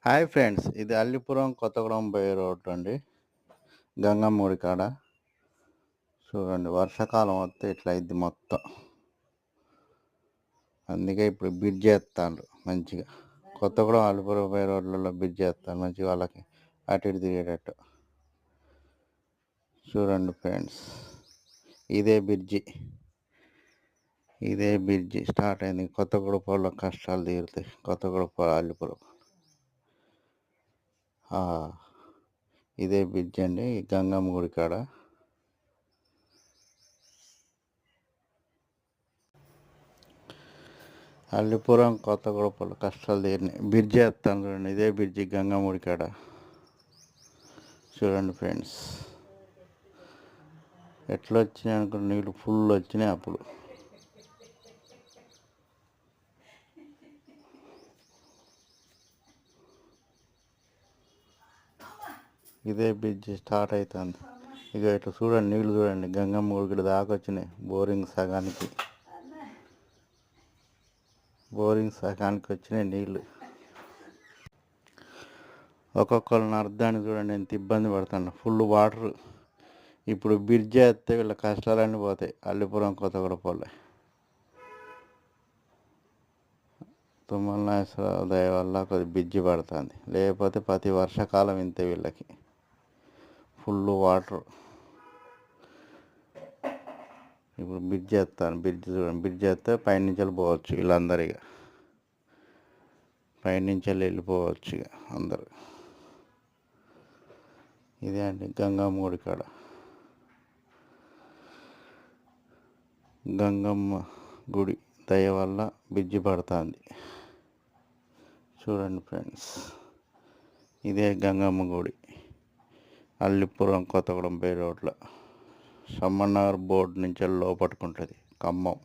Hi friends, ఇది అల్లిపురం కొత్తగూడెం పోయే road అండి. గంగమ్మ గుడి కాడ చూడండి, వర్షాకాలం వస్తే ఇట్లా అయింది మొత్తం. అందుకే ఇప్పుడు బ్రిడ్జ్ వేస్తాండ్రు మంచిగా. కొత్తగూడెం అల్లిపురం పోయే రోడ్లలో బ్రిడ్జ్ వేస్తాను మంచిగా, వాళ్ళకి అటు ఇటు తిరిగేటట్టు. చూడండి ఫ్రెండ్స్, ఇదే బ్రిడ్జి స్టార్ట్ అయింది. కొత్తగూడెం వాళ్ళ కష్టాలు తీరుతాయి. కొత్తగూడెం అల్లిపురం ఇదే బ్రిడ్జ్ అండి, గంగమ్మ గుడి కాడ. అల్లిపురం కొత్తగూడెం కష్టాలు తీరినాయి. బ్రిడ్జి వేస్తాను చూడండి, ఇదే బ్రిడ్జి గంగమ్మ గుడి కాడ. చూడండి ఫ్రెండ్స్, ఎట్లా వచ్చినాయి అనుకుంటే నీళ్ళు ఫుల్ వచ్చినాయి అప్పుడు. ఇదే బ్రిడ్జ్ స్టార్ట్ అవుతుంది. ఇక ఇట్లా చూడండి, నీళ్ళు చూడండి, గంగమ్మ గుడికి దాకా వచ్చినాయి. బోరింగ్ సగానికి వచ్చినాయి నీళ్ళు. ఒక్కొక్కరిని అర్థాన్ని చూడండి ఎంత ఇబ్బంది పడుతున్నా, ఫుల్ వాటర్. ఇప్పుడు బ్రిడ్జ్ వేస్తే వీళ్ళ కష్టాలన్నీ పోతాయి. అల్లిపురం కొత్తగూడెం పోలే తుమ్మల నాగేశ్వరరావు దయ వల్ల కొద్ది బ్రిడ్జి పడుతుంది. లేకపోతే ప్రతి వర్షాకాలం ఇంతే వీళ్ళకి, ఫుల్ వాటర్. ఇప్పుడు బ్రిడ్జ్ వేస్తాను. బ్రిడ్జ్ వేస్తే పైనుంచి పోవచ్చు వీళ్ళందరూ. ఇక పైనుంచి వెళ్ళిపోవచ్చు ఇక అందరు. ఇదే అండి గంగమ్మ గుడి కాడ. గంగమ్మ గుడి దయ వల్ల బ్రిడ్జి పడుతుంది. చూడండి ఫ్రెండ్స్, ఇదే గంగమ్మ గుడి అల్లిపురం కొత్తగూడెం బై రోడ్లో. సమ్మన్నర్ బోర్డు నుంచి లోపట్టుకుంటుంది ఖమ్మం.